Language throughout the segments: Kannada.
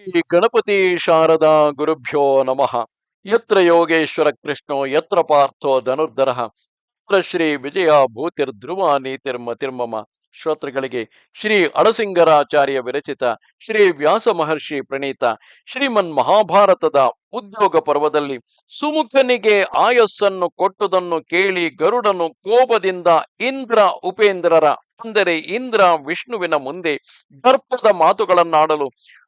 ಶ್ರೀ ಗಣಪತಿ ಶಾರದಾ ಗುರುಭ್ಯೋ ನಮಃ. ಯತ್ರ ಯೋಗೇಶ್ವರ ಕೃಷ್ಣೋ ಯತ್ರ ಪಾರ್ಥೋ ಧನುರ್ಧರಃ ತತ್ರ ಶ್ರೀ ವಿಜಯ ಭೂತಿರ್ಧ್ರುವ ನೀತಿರ್ಮತಿರ್ಮಮ. ಶ್ರೋತೃಗಳಿಗೆ ಶ್ರೀ ಅಳಸಿಂಗರಾಚಾರ್ಯ ವಿರಚಿತ ಶ್ರೀ ವ್ಯಾಸ ಮಹರ್ಷಿ ಪ್ರಣೀತ ಶ್ರೀಮನ್ ಮಹಾಭಾರತದ ಉದ್ಯೋಗ ಪರ್ವದಲ್ಲಿ ಸುಮುಖನಿಗೆ ಆಯಸ್ಸನ್ನು ಕೊಟ್ಟುದನ್ನು ಕೇಳಿ ಗರುಡನು ಕೋಪದಿಂದ ಇಂದ್ರ ಉಪೇಂದ್ರರ ಅಂದರೆ ಇಂದ್ರ ವಿಷ್ಣುವಿನ ಮುಂದೆ ದರ್ಪದ ಮಾತುಗಳನ್ನಾಡಲು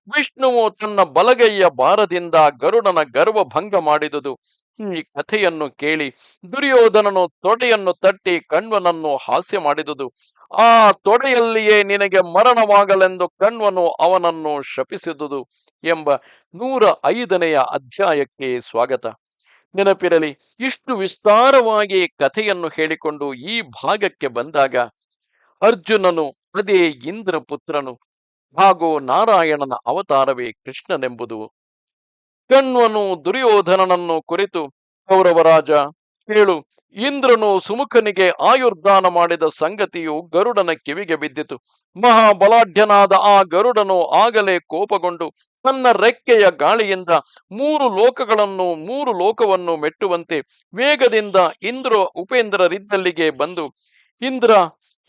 ವಿಷ್ಣುವು ತನ್ನ ಬಲಗೈಯ ಭಾರದಿಂದ ಗರುಡನ ಗರ್ವ ಭಂಗ ಮಾಡಿದುದು. ಈ ಕಥೆಯನ್ನು ಕೇಳಿ ದುರ್ಯೋಧನನು ತೊಡೆಯನ್ನು ತಟ್ಟಿ ಕಣ್ವನನ್ನು ಹಾಸ್ಯ ಮಾಡಿದುದು. ಆ ತೊಡೆಯಲ್ಲಿಯೇ ನಿನಗೆ ಮರಣವಾಗಲೆಂದು ಕಣ್ವನು ಅವನನ್ನು ಶಪಿಸಿದುದು ಎಂಬ 105ನೆಯ ಅಧ್ಯಾಯಕ್ಕೆ ಸ್ವಾಗತ. ನೆನಪಿರಲಿ, ಇಷ್ಟು ವಿಸ್ತಾರವಾಗಿ ಕಥೆಯನ್ನು ಹೇಳಿಕೊಂಡು ಈ ಭಾಗಕ್ಕೆ ಬಂದಾಗ ಅರ್ಜುನನು ಅದೇ ಇಂದ್ರಪುತ್ರನು ಹಾಗೂ ನಾರಾಯಣನ ಅವತಾರವೇ ಕೃಷ್ಣನೆಂಬುದು. ಕಣ್ವನು ದುರ್ಯೋಧನನನ್ನು ಕುರಿತು, ಕೌರವರಾಜ ಕೇಳು, ಇಂದ್ರನು ಸುಮುಖನಿಗೆ ಆಯುರ್ದಾನ ಮಾಡಿದ ಸಂಗತಿಯು ಗರುಡನ ಕಿವಿಗೆ ಬಿದ್ದಿತು. ಮಹಾಬಲಾಢ್ಯನಾದ ಆ ಗರುಡನು ಆಗಲೇ ಕೋಪಗೊಂಡು ತನ್ನ ರೆಕ್ಕೆಯ ಗಾಳಿಯಿಂದ 3 ಲೋಕವನ್ನು ಮೆಟ್ಟುವಂತೆ ವೇಗದಿಂದ ಉಪೇಂದ್ರರಿದ್ದಲ್ಲಿಗೆ ಬಂದು, ಇಂದ್ರ,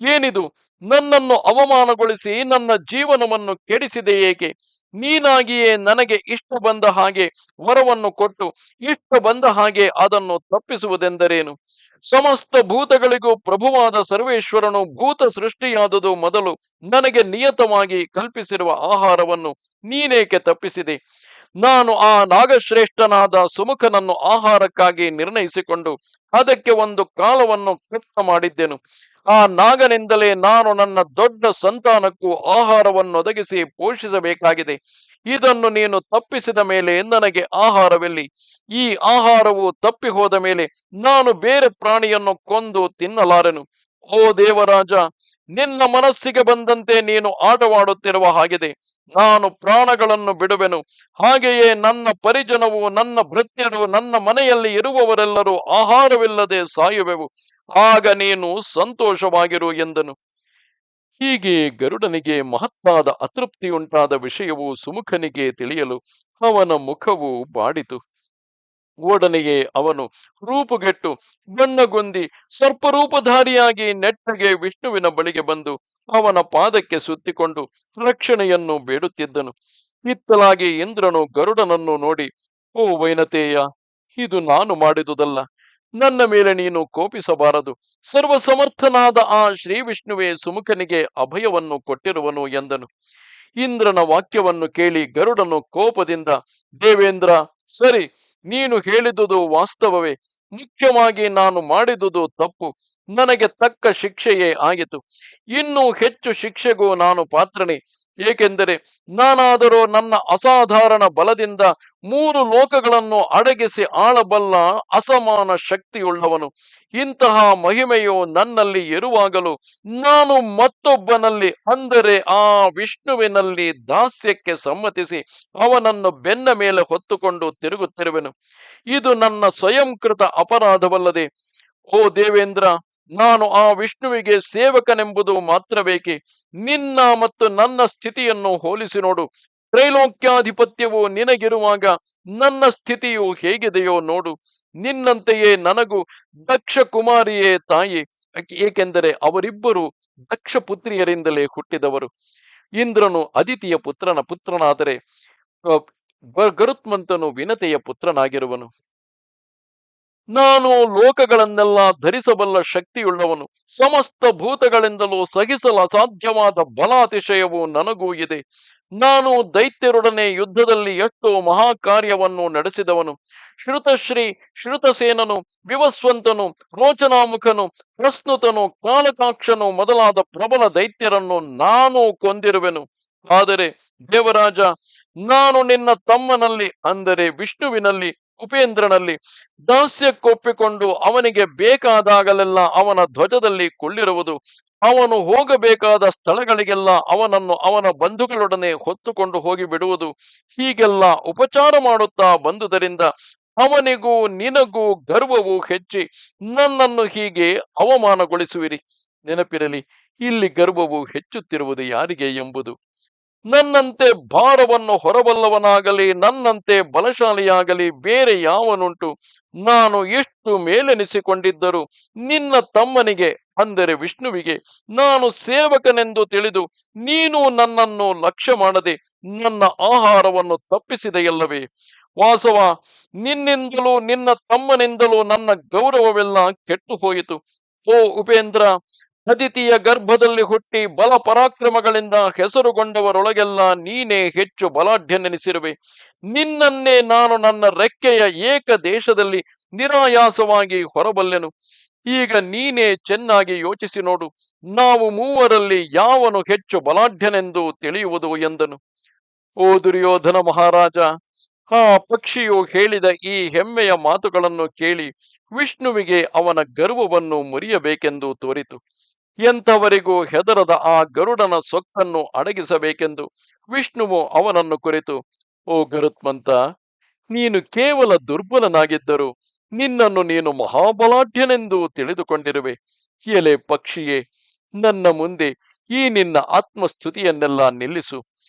ಏನಿದು? ನನ್ನನ್ನು ಅವಮಾನಗೊಳಿಸಿ ನನ್ನ ಜೀವನವನ್ನು ಕೆಡಿಸಿದೆ ಏಕೆ? ನೀನಾಗಿಯೇ ನನಗೆ ಇಷ್ಟ ಬಂದ ಹಾಗೆ ವರವನ್ನು ಕೊಟ್ಟು ಇಷ್ಟ ಬಂದ ಹಾಗೆ ಅದನ್ನು ತಪ್ಪಿಸುವುದೆಂದರೇನು? ಸಮಸ್ತ ಭೂತಗಳಿಗೂ ಪ್ರಭುವಾದ ಸರ್ವೇಶ್ವರನು ಭೂತ ಸೃಷ್ಟಿಯಾದುದು ಮೊದಲು ನನಗೆ ನಿಯತವಾಗಿ ಕಲ್ಪಿಸಿರುವ ಆಹಾರವನ್ನು ನೀನೇಕೆ ತಪ್ಪಿಸಿದೆ? ನಾನು ಆ ನಾಗಶ್ರೇಷ್ಠನಾದ ಸುಮುಖನನ್ನು ಆಹಾರಕ್ಕಾಗಿ ನಿರ್ಣಯಿಸಿಕೊಂಡು ಅದಕ್ಕೆ ಒಂದು ಕಾಲವನ್ನು ಕೃತ ಮಾಡಿದ್ದೆನು. ಆ ನಾಗನಿಂದಲೇ ನಾನು ನನ್ನ ದೊಡ್ಡ ಸಂತಾನಕ್ಕೂ ಆಹಾರವನ್ನು ಒದಗಿಸಿ ಪೋಷಿಸಬೇಕಾಗಿದೆ. ಇದನ್ನು ನೀನು ತಪ್ಪಿಸಿದ ಮೇಲೆ ನನಗೆ ಆಹಾರವೆಲ್ಲಿ? ಈ ಆಹಾರವು ತಪ್ಪಿ ಹೋದ ಮೇಲೆ ನಾನು ಬೇರೆ ಪ್ರಾಣಿಯನ್ನು ಕೊಂದು ತಿನ್ನಲಾರೆನು. ಓ ದೇವರಾಜ, ನಿನ್ನ ಮನಸ್ಸಿಗೆ ಬಂದಂತೆ ನೀನು ಆಟವಾಡುತ್ತಿರುವ ಹಾಗಿದೆ. ನಾನು ಪ್ರಾಣಗಳನ್ನು ಬಿಡುವೆನು. ಹಾಗೆಯೇ ನನ್ನ ಪರಿಜನವು, ನನ್ನ ಭೃತ್ಯರು, ನನ್ನ ಮನೆಯಲ್ಲಿ ಇರುವವರೆಲ್ಲರೂ ಆಹಾರವಿಲ್ಲದೆ ಸಾಯುವೆವು. ಆಗ ನೀನು ಸಂತೋಷವಾಗಿರು ಎಂದನು. ಹೀಗೆ ಗರುಡನಿಗೆ ಮಹತ್ತಾದ ಅತೃಪ್ತಿಯುಂಟಾದ ವಿಷಯವು ಸುಮುಖನಿಗೆ ತಿಳಿಯಲು ಅವನ ಮುಖವು ಬಾಡಿತು. ಓಡನೆಯೇ ಅವನು ರೂಪುಗೆಟ್ಟು ಬಣ್ಣಗುಂದಿ ಸರ್ಪರೂಪಧಾರಿಯಾಗಿ ನೆಟ್ಟಗೆ ವಿಷ್ಣುವಿನ ಬಳಿಗೆ ಬಂದು ಅವನ ಪಾದಕ್ಕೆ ಸುತ್ತಿಕೊಂಡು ರಕ್ಷಣೆಯನ್ನು ಬೇಡುತ್ತಿದ್ದನು. ಇತ್ತಲಾಗಿ ಇಂದ್ರನು ಗರುಡನನ್ನು ನೋಡಿ, ಓ ವೈನತೇಯ, ಇದು ನಾನು ಮಾಡಿದುದಲ್ಲ. ನನ್ನ ಮೇಲೆ ನೀನು ಕೋಪಿಸಬಾರದು. ಸರ್ವಸಮರ್ಥನಾದ ಆ ಶ್ರೀ ವಿಷ್ಣುವೇ ಸುಮುಖನಿಗೆ ಅಭಯವನ್ನು ಕೊಟ್ಟಿರುವನು ಎಂದನು. ಇಂದ್ರನ ವಾಕ್ಯವನ್ನು ಕೇಳಿ ಗರುಡನು ಕೋಪದಿಂದ, ದೇವೇಂದ್ರ, ಸರಿ, ನೀನು ಹೇಳಿದುದು ವಾಸ್ತವವೇ. ಮುಖ್ಯವಾಗಿ ನಾನು ಮಾಡಿದುದು ತಪ್ಪು. ನನಗೆ ತಕ್ಕ ಶಿಕ್ಷೆಯೇ ಆಯಿತು. ಇನ್ನೂ ಹೆಚ್ಚು ಶಿಕ್ಷೆಗೂ ನಾನು ಪಾತ್ರನೇ. ಏಕೆಂದರೆ ನಾನಾದರೂ ನನ್ನ ಅಸಾಧಾರಣ ಬಲದಿಂದ 3 ಲೋಕಗಳನ್ನು ಅಡಗಿಸಿ ಆಳಬಲ್ಲ ಅಸಮಾನ ಶಕ್ತಿಯುಳ್ಳವನು. ಇಂತಹ ಮಹಿಮೆಯು ನನ್ನಲ್ಲಿ ಇರುವಾಗಲೂ ನಾನು ಮತ್ತೊಬ್ಬನಲ್ಲಿ, ಅಂದರೆ ಆ ವಿಷ್ಣುವಿನಲ್ಲಿ ದಾಸ್ಯಕ್ಕೆ ಸಮ್ಮತಿಸಿ ಅವನನ್ನು ಬೆನ್ನ ಮೇಲೆ ಹೊತ್ತುಕೊಂಡು ತಿರುಗುತ್ತಿರುವೆನು. ಇದು ನನ್ನ ಸ್ವಯಂಕೃತ ಅಪರಾಧವಲ್ಲದೆ? ಓ ದೇವೇಂದ್ರ, ನಾನು ಆ ವಿಷ್ಣುವಿಗೆ ಸೇವಕನೆಂಬುದು ಮಾತ್ರವೇಕೆ? ನಿನ್ನ ಮತ್ತು ನನ್ನ ಸ್ಥಿತಿಯನ್ನು ಹೋಲಿಸಿ ನೋಡು. ತ್ರೈಲೋಕ್ಯಾಧಿಪತ್ಯವು ನಿನಗಿರುವಾಗ ನನ್ನ ಸ್ಥಿತಿಯು ಹೇಗಿದೆಯೋ ನೋಡು. ನಿನ್ನಂತೆಯೇ ನನಗೂ ದಕ್ಷ ಕುಮಾರಿಯೇ ತಾಯಿ. ಏಕೆಂದರೆ ಅವರಿಬ್ಬರು ದಕ್ಷ ಪುತ್ರಿಯರಿಂದಲೇ ಹುಟ್ಟಿದವರು. ಇಂದ್ರನು ಅದಿತಿಯ ಪುತ್ರನಾದರೆ ಗರುತ್ಮಂತನು ವಿನತೆಯ ಪುತ್ರನಾಗಿರುವನು. ನಾನು ಲೋಕಗಳನ್ನೆಲ್ಲ ಧರಿಸಬಲ್ಲ ಶಕ್ತಿಯುಳ್ಳವನು. ಸಮಸ್ತ ಭೂತಗಳಿಂದಲೂ ಸಹಿಸಲು ಅಸಾಧ್ಯವಾದ ಬಲಾತಿಶಯವು ನನಗೂ ಇದೆ. ನಾನು ದೈತ್ಯರೊಡನೆ ಯುದ್ಧದಲ್ಲಿ ಎಷ್ಟೋ ಮಹಾಕಾರ್ಯವನ್ನು ನಡೆಸಿದವನು. ಶ್ರುತಶ್ರೀ, ಶ್ರುತಸೇನನು, ವಿವಸ್ವಂತನು, ರೋಚನಾಮುಖನು, ಪ್ರಸ್ನುತನು, ಕಾಲಕಾಕ್ಷನು ಮೊದಲಾದ ಪ್ರಬಲ ದೈತ್ಯರನ್ನು ನಾನು ಕೊಂದಿರುವೆನು. ಆದರೆ ದೇವರಾಜ, ನಾನು ನಿನ್ನ ತಮ್ಮನಲ್ಲಿ, ಅಂದರೆ ವಿಷ್ಣುವಿನಲ್ಲಿ, ಉಪೇಂದ್ರನಲ್ಲಿ ದಾಸ್ಯಕ್ಕೊಪ್ಪಿಕೊಂಡು ಅವನಿಗೆ ಬೇಕಾದಾಗಲೆಲ್ಲ ಅವನ ಧ್ವಜದಲ್ಲಿ ಕುಳ್ಳಿರುವುದು, ಅವನು ಹೋಗಬೇಕಾದ ಸ್ಥಳಗಳಿಗೆಲ್ಲ ಅವನನ್ನು ಅವನ ಬಂಧುಗಳೊಡನೆ ಹೊತ್ತುಕೊಂಡು ಹೋಗಿ ಬಿಡುವುದು, ಹೀಗೆಲ್ಲ ಉಪಚಾರ ಮಾಡುತ್ತಾ ಬಂದುದರಿಂದ ಅವನಿಗೂ ನಿನಗೂ ಗರ್ವವು ಹೆಚ್ಚಿ ನನ್ನನ್ನು ಹೀಗೆ ಅವಮಾನಗೊಳಿಸುವಿರಿ. ನೆನಪಿರಲಿ, ಇಲ್ಲಿ ಗರ್ವವು ಹೆಚ್ಚುತ್ತಿರುವುದು ಯಾರಿಗೆ ಎಂಬುದು. ನನ್ನಂತೆ ಭಾರವನ್ನು ಹೊರಬಲ್ಲವನಾಗಲಿ ನನ್ನಂತೆ ಬಲಶಾಲಿಯಾಗಲಿ ಬೇರೆ ಯಾವನುಂಟು? ನಾನು ಎಷ್ಟು ಮೇಲೆನಿಸಿಕೊಂಡಿದ್ದರೂ ನಿನ್ನ ತಮ್ಮನಿಗೆ ಅಂದರೆ ವಿಷ್ಣುವಿಗೆ ನಾನು ಸೇವಕನೆಂದು ತಿಳಿದು ನೀನು ನನ್ನನ್ನು ಲಕ್ಷ್ಯ ಮಾಡದೆ ನನ್ನ ಆಹಾರವನ್ನು ತಪ್ಪಿಸಿದೆಯಲ್ಲವೇ? ವಾಸವ, ನಿನ್ನಿಂದಲೂ ನಿನ್ನ ತಮ್ಮನಿಂದಲೂ ನನ್ನ ಗೌರವವೆಲ್ಲ ಕೆಟ್ಟು ಹೋಯಿತು. ಓ ಉಪೇಂದ್ರ, ಅದಿತಿಯ ಗರ್ಭದಲ್ಲಿ ಹುಟ್ಟಿ ಬಲ ಪರಾಕ್ರಮಗಳಿಂದ ಹೆಸರುಗೊಂಡವರೊಳಗೆಲ್ಲ ನೀನೇ ಹೆಚ್ಚು ಬಲಾಢ್ಯನೆನಿಸಿರುವೆ. ನಿನ್ನನ್ನೇ ನಾನು ನನ್ನ ರೆಕ್ಕೆಯ ಏಕ ದೇಶದಲ್ಲಿ ನಿರಾಯಾಸವಾಗಿ ಹೊರಬಲ್ಲೆನು. ಈಗ ನೀನೇ ಚೆನ್ನಾಗಿ ಯೋಚಿಸಿ ನೋಡು, ನಾವು ಮೂವರಲ್ಲಿ ಯಾವನು ಹೆಚ್ಚು ಬಲಾಢ್ಯನೆಂದು ತಿಳಿಯುವುದು ಎಂದನು. ಓ ದುರ್ಯೋಧನ ಮಹಾರಾಜ, ಆ ಪಕ್ಷಿಯು ಹೇಳಿದ ಈ ಹೆಮ್ಮೆಯ ಮಾತುಗಳನ್ನು ಕೇಳಿ ವಿಷ್ಣುವಿಗೆ ಅವನ ಗರ್ವವನ್ನು ಮುರಿಯಬೇಕೆಂದು ತೋರಿತು. ಎಂಥವರಿಗೂ ಹೆದರದ ಆ ಗರುಡನ ಸೊಕ್ಕನ್ನು ಅಡಗಿಸಬೇಕೆಂದು ವಿಷ್ಣುವು ಅವನನ್ನು ಕುರಿತು, ಓ ಗರುತ್ಮಂತ, ನೀನು ಕೇವಲ ದುರ್ಬಲನಾಗಿದ್ದರು ನಿನ್ನನ್ನು ನೀನು ಮಹಾಬಲಾಢ್ಯನೆಂದು ತಿಳಿದುಕೊಂಡಿರುವೆ. ಎಲೆ ಪಕ್ಷಿಯೇ, ನನ್ನ ಮುಂದೆ ಈ ನಿನ್ನ ಆತ್ಮಸ್ತುತಿಯನ್ನೆಲ್ಲ ನಿಲ್ಲಿಸು.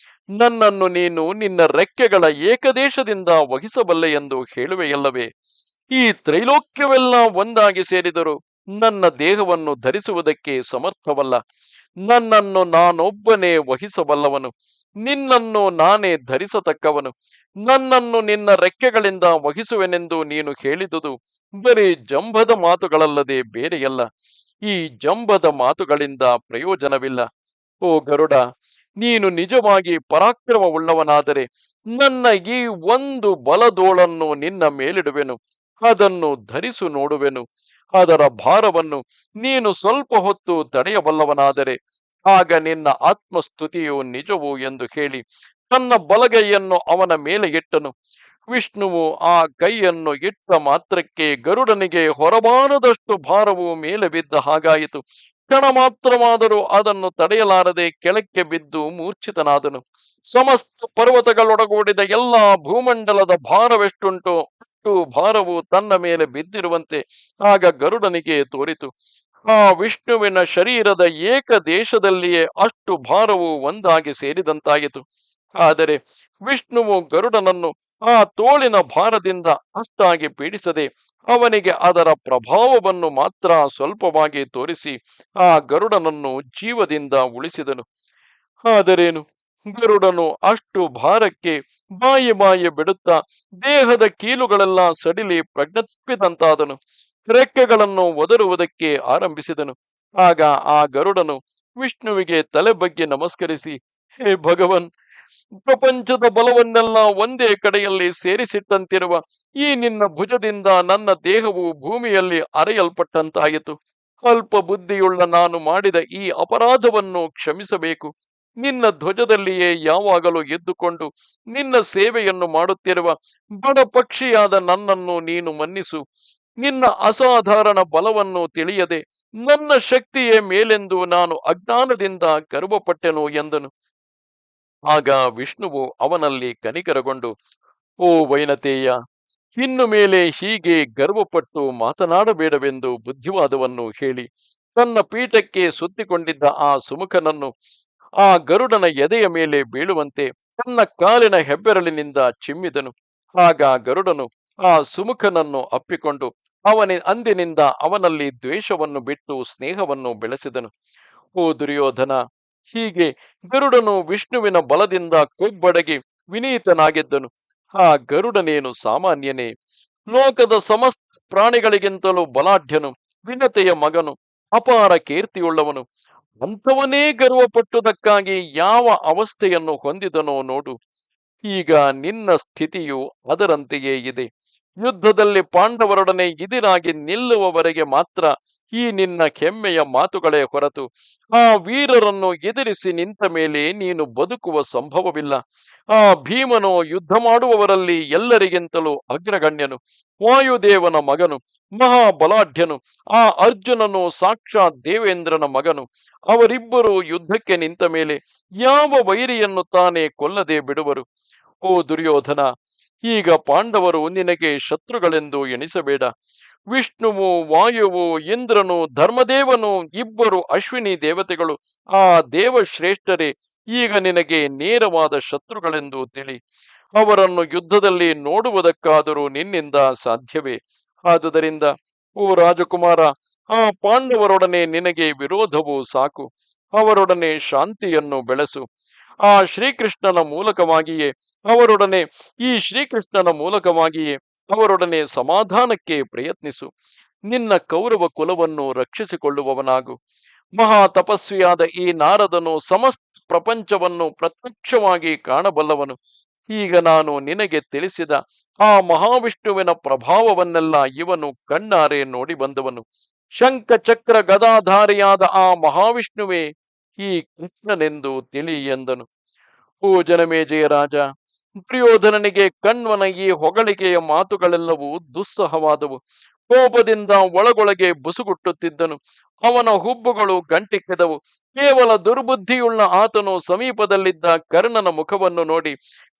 ನನ್ನನ್ನು ನೀನು ನಿನ್ನ ರೆಕ್ಕೆಗಳ ಏಕದೇಶದಿಂದ ವಹಿಸಬಲ್ಲೆ ಎಂದು ಹೇಳುವೆಯಲ್ಲವೇ? ಈ ತ್ರೈಲೋಕ್ಯವೆಲ್ಲ ಒಂದಾಗಿ ಸೇರಿದರು ನನ್ನ ದೇಹವನ್ನು ಧರಿಸುವುದಕ್ಕೆ ಸಮರ್ಥವಲ್ಲ. ನನ್ನನ್ನು ನಾನೊಬ್ಬನೇ ವಹಿಸಬಲ್ಲವನು. ನಿನ್ನನ್ನು ನಾನೇ ಧರಿಸತಕ್ಕವನು. ನನ್ನನ್ನು ನಿನ್ನ ರೆಕ್ಕೆಗಳಿಂದ ವಹಿಸುವೆನೆಂದು ನೀನು ಹೇಳಿದುದು ಬರೀ ಜಂಬದ ಮಾತುಗಳಲ್ಲದೆ ಬೇರೆಯಲ್ಲ. ಈ ಜಂಬದ ಮಾತುಗಳಿಂದ ಪ್ರಯೋಜನವಿಲ್ಲ. ಓ ಗರುಡ, ನೀನು ನಿಜವಾಗಿ ಪರಾಕ್ರಮವುಳ್ಳವನಾದರೆ ನನ್ನ ಈ ಒಂದು ಬಲದೋಳನ್ನು ನಿನ್ನ ಮೇಲಿಡುವೆನು. ಅದನ್ನು ಧರಿಸು ನೋಡುವೆನು. ಅದರ ಭಾರವನ್ನು ನೀನು ಸ್ವಲ್ಪ ಹೊತ್ತು ತಡೆಯಬಲ್ಲವನಾದರೆ ಆಗ ನಿನ್ನ ಆತ್ಮಸ್ತುತಿಯು ನಿಜವು ಎಂದು ಹೇಳಿ ತನ್ನ ಬಲಗೈಯನ್ನು ಅವನ ಮೇಲೆ ಇಟ್ಟನು. ವಿಷ್ಣುವು ಆ ಕೈಯನ್ನು ಇಟ್ಟ ಮಾತ್ರಕ್ಕೆ ಗರುಡನಿಗೆ ಹೊರಬಾರದಷ್ಟು ಭಾರವು ಮೇಲೆ ಬಿದ್ದ ಹಾಗಾಯಿತು. ಕ್ಷಣ ಮಾತ್ರವಾದರೂ ಅದನ್ನು ತಡೆಯಲಾರದೆ ಕೆಳಕ್ಕೆ ಬಿದ್ದು ಮೂರ್ಛಿತನಾದನು. ಸಮಸ್ತ ಪರ್ವತಗಳೊಡಗೂಡಿದ ಎಲ್ಲಾ ಭೂಮಂಡಲದ ಭಾರವೆಷ್ಟುಂಟೋ ಅಷ್ಟು ಭಾರವು ತನ್ನ ಮೇಲೆ ಬಿದ್ದಿರುವಂತೆ ಆಗ ಗರುಡನಿಗೆ ತೋರಿತು. ಆ ವಿಷ್ಣುವಿನ ಶರೀರದ ಏಕ ದೇಶದಲ್ಲಿಯೇ ಅಷ್ಟು ಭಾರವು ಒಂದಾಗಿ ಸೇರಿದಂತಾಯಿತು. ಆದರೆ ವಿಷ್ಣುವು ಗರುಡನನ್ನು ಆ ತೋಳಿನ ಭಾರದಿಂದ ಅಷ್ಟಾಗಿ ಪೀಡಿಸದೆ ಅವನಿಗೆ ಅದರ ಪ್ರಭಾವವನ್ನು ಮಾತ್ರ ಸ್ವಲ್ಪವಾಗಿ ತೋರಿಸಿ ಆ ಗರುಡನನ್ನು ಜೀವದಿಂದ ಉಳಿಸಿದನು. ಆದರೇನು, ಗರುಡನು ಅಷ್ಟು ಭಾರಕ್ಕೆ ಬಾಯಿ ಬಾಯಿ ಬಿಡುತ್ತಾ ದೇಹದ ಕೀಲುಗಳೆಲ್ಲ ಸಡಿಲಿ ಪ್ರಜ್ಞಪ್ಪಿದಂತಾದನು. ರೆಕ್ಕೆಗಳನ್ನು ಒದರುವುದಕ್ಕೆ ಆರಂಭಿಸಿದನು. ಆಗ ಆ ಗರುಡನು ವಿಷ್ಣುವಿಗೆ ತಲೆ ಬಗ್ಗೆ ನಮಸ್ಕರಿಸಿ, ಹೇ ಭಗವನ್, ಪ್ರಪಂಚದ ಬಲವನ್ನೆಲ್ಲ ಒಂದೇ ಕಡೆಯಲ್ಲಿ ಸೇರಿಸಿಟ್ಟಂತಿರುವ ಈ ನಿನ್ನ ಭುಜದಿಂದ ನನ್ನ ದೇಹವು ಭೂಮಿಯಲ್ಲಿ ಅರೆಯಲ್ಪಟ್ಟಂತಾಯಿತು. ಅಲ್ಪ ಬುದ್ಧಿಯುಳ್ಳ ನಾನು ಮಾಡಿದ ಈ ಅಪರಾಧವನ್ನು ಕ್ಷಮಿಸಬೇಕು. ನಿನ್ನ ಧ್ವಜದಲ್ಲಿಯೇ ಯಾವಾಗಲೂ ಎದ್ದುಕೊಂಡು ನಿನ್ನ ಸೇವೆಯನ್ನು ಮಾಡುತ್ತಿರುವ ಬಡ ಪಕ್ಷಿಯಾದ ನನ್ನನ್ನು ನೀನು ಮನ್ನಿಸು. ನಿನ್ನ ಅಸಾಧಾರಣ ಬಲವನ್ನು ತಿಳಿಯದೆ ನನ್ನ ಶಕ್ತಿಯೇ ಮೇಲೆಂದು ನಾನು ಅಜ್ಞಾನದಿಂದ ಗರ್ವಪಟ್ಟೆನು ಎಂದನು. ಆಗ ವಿಷ್ಣುವು ಅವನಲ್ಲಿ ಕನಿಕರಗೊಂಡು, ಓ ವೈನತೇಯ, ಇನ್ನು ಮೇಲೆ ಹೀಗೆ ಗರ್ವಪಟ್ಟು ಮಾತನಾಡಬೇಡವೆಂದು ಬುದ್ಧಿವಾದವನ್ನು ಹೇಳಿ ತನ್ನ ಪೀಠಕ್ಕೆ ಸುತ್ತಿಕೊಂಡಿದ್ದ ಆ ಸುಮುಖನನ್ನು ಆ ಗರುಡನ ಎದೆಯ ಮೇಲೆ ಬೀಳುವಂತೆ ತನ್ನ ಕಾಲಿನ ಹೆಬ್ಬೆರಳಿನಿಂದ ಚಿಮ್ಮಿದನು. ಆಗ ಗರುಡನು ಆ ಸುಮುಖನನ್ನು ಅಪ್ಪಿಕೊಂಡು ಅಂದಿನಿಂದ ಅವನಲ್ಲಿ ದ್ವೇಷವನ್ನು ಬಿಟ್ಟು ಸ್ನೇಹವನ್ನು ಬೆಳೆಸಿದನು. ಓ ದುರ್ಯೋಧನ, ಹೀಗೆ ಗರುಡನು ವಿಷ್ಣುವಿನ ಬಲದಿಂದ ಕೊಬ್ಬಡಗಿ ವಿನೀತನಾಗಿದ್ದನು. ಆ ಗರುಡನೇನು ಸಾಮಾನ್ಯನೇ? ಲೋಕದ ಸಮಸ್ತ ಪ್ರಾಣಿಗಳಿಗಿಂತಲೂ ಬಲಾಢ್ಯನು, ವಿನತೆಯ ಮಗನು, ಅಪಾರ ಕೀರ್ತಿಯುಳ್ಳವನು. ಅಂಥವನೇ ಗರ್ವಪಟ್ಟುದಕ್ಕಾಗಿ ಯಾವ ಅವಸ್ಥೆಯನ್ನು ಹೊಂದಿದನೋ ನೋಡು. ಈಗ ನಿನ್ನ ಸ್ಥಿತಿಯು ಅದರಂತೆಯೇ ಇದೆ. ಯುದ್ಧದಲ್ಲಿ ಪಾಂಡವರೊಡನೆ ಇದಿರಾಗಿ ನಿಲ್ಲುವವರೆಗೆ ಮಾತ್ರ ಈ ನಿನ್ನ ಹೆಮ್ಮೆಯ ಮಾತುಗಳೇ ಹೊರತು ಆ ವೀರರನ್ನು ಎದುರಿಸಿ ನಿಂತ ಮೇಲೆ ನೀನು ಬದುಕುವ ಸಂಭವವಿಲ್ಲ. ಆ ಭೀಮನು ಯುದ್ಧ ಮಾಡುವವರಲ್ಲಿ ಎಲ್ಲರಿಗಿಂತಲೂ ಅಗ್ರಗಣ್ಯನು, ವಾಯುದೇವನ ಮಗನು, ಮಹಾಬಲಾಢ್ಯನು. ಆ ಅರ್ಜುನನು ಸಾಕ್ಷಾತ್ ದೇವೇಂದ್ರನ ಮಗನು. ಅವರಿಬ್ಬರು ಯುದ್ಧಕ್ಕೆ ನಿಂತ ಮೇಲೆ ಯಾವ ವೈರಿಯನ್ನು ತಾನೇ ಕೊಲ್ಲದೆ ಬಿಡುವರು? ಓ ದುರ್ಯೋಧನ, ಈಗ ಪಾಂಡವರು ನಿನಗೆ ಶತ್ರುಗಳೆಂದು ಎಣಿಸಬೇಡ. ವಿಷ್ಣುವು, ವಾಯುವು, ಇಂದ್ರನು, ಧರ್ಮದೇವನು, ಇಬ್ಬರು ಅಶ್ವಿನಿ ದೇವತೆಗಳು, ಆ ದೇವಶ್ರೇಷ್ಠರೇ ಈಗ ನಿನಗೆ ನೇರವಾದ ಶತ್ರುಗಳೆಂದು ತಿಳಿ. ಅವರನ್ನು ಯುದ್ಧದಲ್ಲಿ ನೋಡುವುದಕ್ಕಾದರೂ ನಿನ್ನಿಂದ ಸಾಧ್ಯವೇ? ಆದುದರಿಂದ ಓ ರಾಜಕುಮಾರ, ಆ ಪಾಂಡವರೊಡನೆ ನಿನಗೆ ವಿರೋಧವು ಸಾಕು. ಅವರೊಡನೆ ಶಾಂತಿಯನ್ನು ಬೆಳೆಸು. ಆ ಶ್ರೀಕೃಷ್ಣನ ಮೂಲಕವಾಗಿಯೇ ಅವರೊಡನೆ ಈ ಶ್ರೀಕೃಷ್ಣನ ಮೂಲಕವಾಗಿಯೇ ಅವರೊಡನೆ ಸಮಾಧಾನಕ್ಕೆ ಪ್ರಯತ್ನಿಸು. ನಿನ್ನ ಕೌರವ ಕುಲವನ್ನು ರಕ್ಷಿಸಿಕೊಳ್ಳುವವನಾಗು. ಮಹಾ ತಪಸ್ವಿಯಾದ ಈ ನಾರದನು ಸಮಸ್ತ ಪ್ರಪಂಚವನ್ನು ಪ್ರತ್ಯಕ್ಷವಾಗಿ ಕಾಣಬಲ್ಲವನು. ಈಗ ನಾನು ನಿನಗೆ ತಿಳಿಸಿದ ಆ ಮಹಾವಿಷ್ಣುವಿನ ಪ್ರಭಾವವನ್ನೆಲ್ಲ ಇವನು ಕಣ್ಣಾರೆ ನೋಡಿ ಬಂದವನು. ಶಂಖ ಚಕ್ರ ಗದಾಧಾರಿಯಾದ ಆ ಮಹಾವಿಷ್ಣುವೇ ಈ ಕೃಷ್ಣನೆಂದು ತಿಳಿ ಎಂದನು. ಓ ಜನಮೇಜಯ ರಾಜ, ದುರ್ಯೋಧನನಿಗೆ ಕಣ್ವನ ಈ ಹೊಗಳಿಕೆಯ ಮಾತುಗಳೆಲ್ಲವೂ ದುಸ್ಸಹವಾದವು. ಕೋಪದಿಂದ ಒಳಗೊಳಗೆ ಬುಸುಗುಟ್ಟುತ್ತಿದ್ದನು. ಅವನ ಹುಬ್ಬುಗಳು ಗಂಟಿಕ್ಕಿದವು. ಕೇವಲ ದುರ್ಬುದ್ಧಿಯುಳ್ಳ ಆತನು ಸಮೀಪದಲ್ಲಿದ್ದ ಕರ್ಣನ ಮುಖವನ್ನು ನೋಡಿ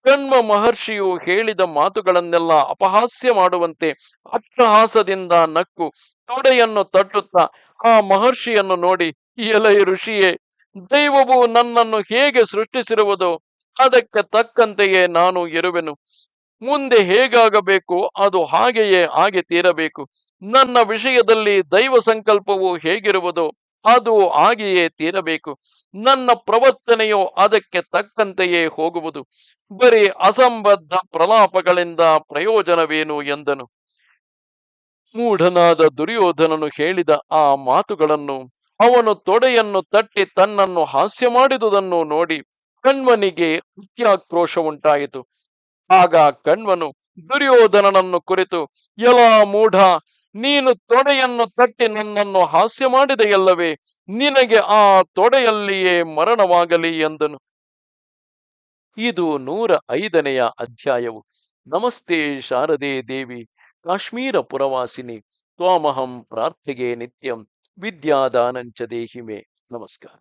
ಕಣ್ವ ಮಹರ್ಷಿಯು ಹೇಳಿದ ಮಾತುಗಳನ್ನೆಲ್ಲ ಅಪಹಾಸ್ಯ ಮಾಡುವಂತೆ ಅಟ್ಟಹಾಸದಿಂದ ನಕ್ಕು ತೊಡೆಯನ್ನು ತಟ್ಟುತ್ತಾ ಆ ಮಹರ್ಷಿಯನ್ನು ನೋಡಿ, ಎಲೈ ಋಷಿಯೇ, ದೈವವು ನನ್ನನ್ನು ಹೇಗೆ ಸೃಷ್ಟಿಸಿರುವುದೋ ಅದಕ್ಕೆ ತಕ್ಕಂತೆಯೇ ನಾನು ಇರುವೆನು. ಮುಂದೆ ಹೇಗಾಗಬೇಕು ಅದು ಹಾಗೆಯೇ ಆಗಿ ತೀರಬೇಕು. ನನ್ನ ವಿಷಯದಲ್ಲಿ ದೈವ ಸಂಕಲ್ಪವು ಹೇಗಿರುವುದೋ ಅದು ಹಾಗೆಯೇ ತೀರಬೇಕು. ನನ್ನ ಪ್ರವರ್ತನೆಯು ಅದಕ್ಕೆ ತಕ್ಕಂತೆಯೇ ಹೋಗುವುದು. ಬರೀ ಅಸಂಬದ್ಧ ಪ್ರಲಾಪಗಳಿಂದ ಪ್ರಯೋಜನವೇನು ಎಂದನು. ಮೂಢನಾದ ದುರ್ಯೋಧನನು ಹೇಳಿದ ಆ ಮಾತುಗಳನ್ನು, ಅವನು ತೊಡೆಯನ್ನು ತಟ್ಟಿ ತನ್ನನ್ನು ಹಾಸ್ಯ ಮಾಡಿದುದನ್ನು ನೋಡಿ ಕಣ್ವನಿಗೆ ಅತ್ಯಾಕ್ರೋಶ ಉಂಟಾಯಿತು. ಆಗ ಕಣ್ವನು ದುರ್ಯೋಧನನನ್ನು ಕುರಿತು, ಎಲಾ ಮೂಢ, ನೀನು ತೊಡೆಯನ್ನು ತಟ್ಟಿ ನನ್ನನ್ನು ಹಾಸ್ಯ ಮಾಡಿದೆಯಲ್ಲವೇ, ನಿನಗೆ ಆ ತೊಡೆಯಲ್ಲಿಯೇ ಮರಣವಾಗಲಿ ಎಂದನು. ಇದು 105ನೆಯ ಅಧ್ಯಾಯವು. ನಮಸ್ತೆ ಶಾರದೆ ದೇವಿ, ಕಾಶ್ಮೀರ ಪುರವಾಸಿನಿ, ತ್ವಾಮಹಂ ಪ್ರಾರ್ಥಿಗೆ ನಿತ್ಯಂ, ವಿದ್ಯಾದಾನಂಚ ದೇಹಿಮೆ. ನಮಸ್ಕಾರ.